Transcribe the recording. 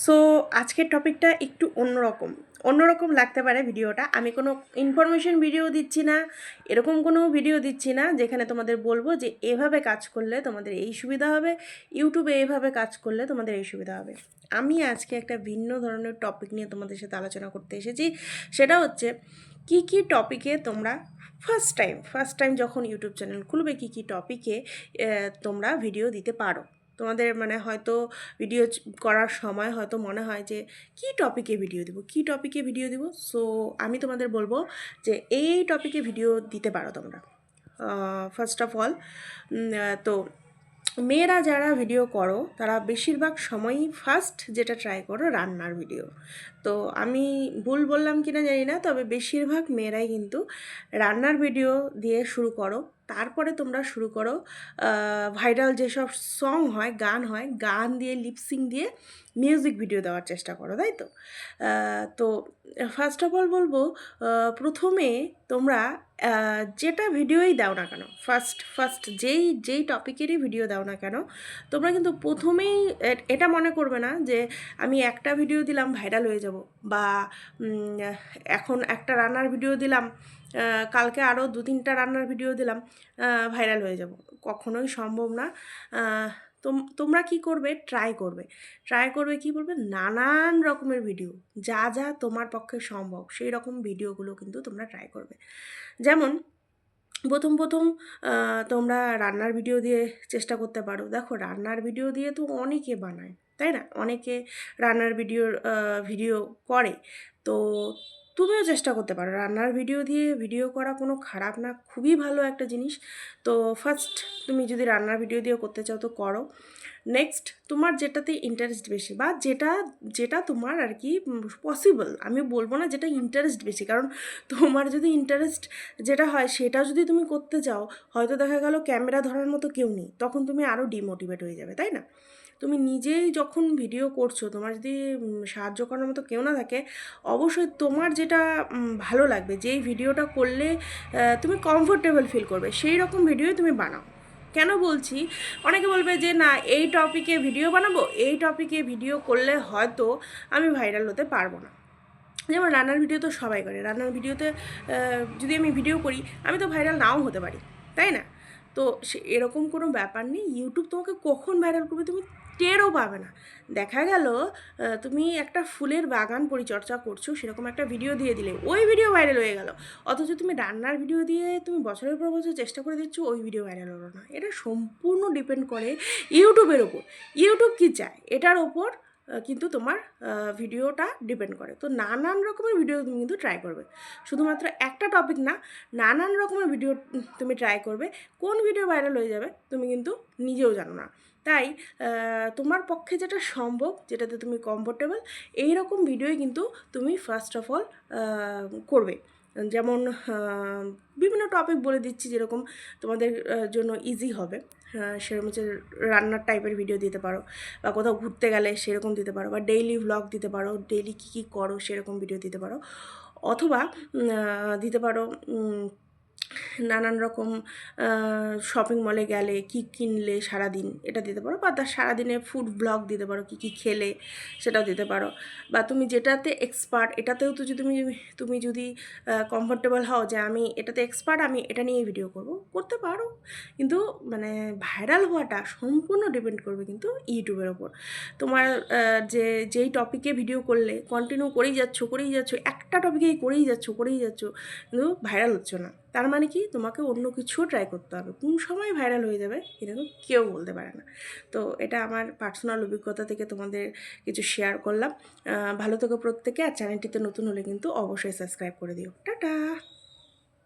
So আজকের টপিকটা একটু অন্যরকম লাগতে পারে ভিডিওটা। আমি কোনো ইনফরমেশন ভিডিও দিচ্ছি না, এরকম কোনো ভিডিও দিচ্ছি না যেখানে তোমাদের বলবো যে এভাবে কাজ করলে তোমাদের এই সুবিধা হবে, ইউটিউবে এইভাবে কাজ করলে তোমাদের এই সুবিধা হবে। আমি আজকে একটা ভিন্ন ধরনের টপিক নিয়ে তোমাদের সাথে আলোচনা করতে এসেছি। সেটা হচ্ছে কি কি টপিকে তোমরা ফার্স্ট টাইম যখন ইউটিউব চ্যানেল খুলবে কী কী টপিকে তোমরা ভিডিও দিতে পারো। তোমাদের মানে হয়তো ভিডিও করার সময় হয়তো মনে হয় যে কী টপিকে ভিডিও দিব। সো আমি তোমাদের বলবো যে এই টপিকে ভিডিও দিতে পারো তোমরা। ফার্স্ট অফ অল তো মেয়েরা যারা ভিডিও করো তারা বেশিরভাগ সময়ই ফার্স্ট যেটা ট্রাই করো রান্নার ভিডিও। তো আমি ভুল বললাম কি না জানি না, তবে বেশিরভাগ মেয়েরাই কিন্তু রান্নার ভিডিও দিয়ে শুরু করো। তারপরে তোমরা শুরু করো ভাইরাল যেসব সং হয়, গান দিয়ে লিপসিং দিয়ে মিউজিক ভিডিও দেওয়ার চেষ্টা করো, তাই তো? তো ফার্স্ট অফ অল বলবো, প্রথমে তোমরা যেটা ভিডিওই দাও না কেন, ফার্স্ট যেই টপিকেরই ভিডিও দাও না কেন, তোমরা কিন্তু প্রথমেই এটা মনে করবে না যে আমি একটা ভিডিও দিলাম ভাইরাল হয়ে যাব, বা এখন একটা রান্নার ভিডিও দিলাম, কালকে আরও 2-3টা রান্নার ভিডিও দিলাম, ভাইরাল হয়ে যাব। কখনোই সম্ভব না। তোমরা কি করবে, ট্রাই করবে কি বলবে, নানান রকমের ভিডিও, যা যা তোমার পক্ষে সম্ভব সেই রকম ভিডিওগুলো কিন্তু তোমরা ট্রাই করবে। যেমন প্রথম তোমরা রান্নার ভিডিও দিয়ে চেষ্টা করতে পারো। দেখো, রান্নার ভিডিও দিয়ে তো অনেকে বানায়, তাই না? অনেকে রান্নার ভিডিও করে। তো তুমিও চেষ্টা করতে পারো। রান্নার ভিডিও দিয়ে ভিডিও করা কোনো খারাপ না, খুবই ভালো একটা জিনিস। তো ফার্স্ট তুমি যদি রান্নার ভিডিও দিয়ে করতে চাও তো করো। নেক্সট, তোমার যেটাতে ইন্টারেস্ট বেশি, বা যেটা যেটা তোমার আর কি পসিবল, আমি বলবো না যেটা ইন্টারেস্ট বেশি, কারণ তোমার যদি ইন্টারেস্ট যেটা হয় সেটা যদি তুমি করতে চাও, হয়তো দেখা গেল ক্যামেরা ধরার মতো কেউ নেই, তখন তুমি আরও ডিমোটিভেট হয়ে যাবে, তাই না? তুমি নিজেই যখন ভিডিও করছো, তোমার যদি সাহায্য করার মতো কেউ না থাকে, অবশ্যই তোমার যেটা ভালো লাগবে, যেই ভিডিওটা করলে তুমি কমফোর্টেবল ফিল করবে, সেই রকম ভিডিওই তুমি বানাও। কেন বলছি, অনেকে বলবে যে না, এই টপিকে ভিডিও বানাবো, এই টপিকে ভিডিও করলে হয়তো আমি ভাইরাল হতে পারবো না। যেমন রান্নার ভিডিও তো সবাই করে, রান্নার ভিডিওতে যদি আমি ভিডিও করি, আমি তো ভাইরাল নাও হতে পারি, তাই না? তো এরকম কোনো ব্যাপার নেই। ইউটিউব তোমাকে কখন ভাইরাল করবে তুমি টেরও পাবে না। দেখা গেল তুমি একটা ফুলের বাগান পরিচর্যা করছো, সেরকম একটা ভিডিও দিয়ে দিলে ওই ভিডিও ভাইরাল হয়ে গেল, অথচ তুমি রান্নার ভিডিও দিয়ে তুমি বছরের পর বছর চেষ্টা করে দিচ্ছ, ওই ভিডিও ভাইরাল হলো না। এটা সম্পূর্ণ ডিপেন্ড করে ইউটিউবের ওপর। ইউটিউব কী চায় এটার ওপর কিন্তু তোমার ভিডিওটা ডিপেন্ড করে। তো নানান রকমের ভিডিও তুমি কিন্তু ট্রাই করবে, শুধুমাত্র একটা টপিক না, নানান রকমের ভিডিও তুমি ট্রাই করবে। কোন ভিডিও ভাইরাল হয়ে যাবে তুমি কিন্তু নিজেও জানো না। তাই তোমার পক্ষে যেটা সম্ভব, যেটাতে তুমি কমফোর্টেবল, এই রকম ভিডিওই কিন্তু তুমি ফার্স্ট অফ অল করবে। যেমন বিভিন্ন টপিক বলে দিচ্ছি, যেরকম তোমাদের জন্য ইজি হবে। সেরকম হচ্ছে রান্নার টাইপের ভিডিও দিতে পারো, বা কোথাও ঘুরতে গেলে সেরকম দিতে পারো, বা ডেইলি ভ্লগ দিতে পারো, ডেইলি কী কী করো সেরকম ভিডিও দিতে পারো। অথবা দিতে পারো নানান রকম শপিং মলে গেলে কী কিনলে সারাদিন, এটা দিতে পারো। বা তার সারাদিনে ফুড ব্লগ দিতে পারো, কী কী খেলে সেটাও দিতে পারো। বা তুমি যেটাতে এক্সপার্ট, এটাতেও তো যদি তুমি যদি কমফোর্টেবল হও যে আমি এটাতে এক্সপার্ট, আমি এটা নিয়েই ভিডিও করতে পারো। কিন্তু মানে ভাইরাল হওয়াটা সম্পূর্ণ ডিপেন্ড করবে কিন্তু ইউটিউবের ওপর। তোমার যেই টপিকে ভিডিও করলে কন্টিনিউ করেই যাচ্ছ, একটা টপিকেই করেই যাচ্ছ, কিন্তু ভাইরাল হচ্ছ না, তার মানে কি তোমাকে অন্য কিছুও ট্রাই করতে হবে। কোন সময় ভাইরাল হয়ে যাবে এটা তো কেউ বলতে পারে না। তো এটা আমার পার্সোনাল অভিজ্ঞতা থেকে তোমাদের কিছু শেয়ার করলাম। ভালো থেকো প্রত্যেকে। আর চ্যানেলটিতে নতুন হলে কিন্তু অবশ্যই সাবস্ক্রাইব করে দিও। টাটা।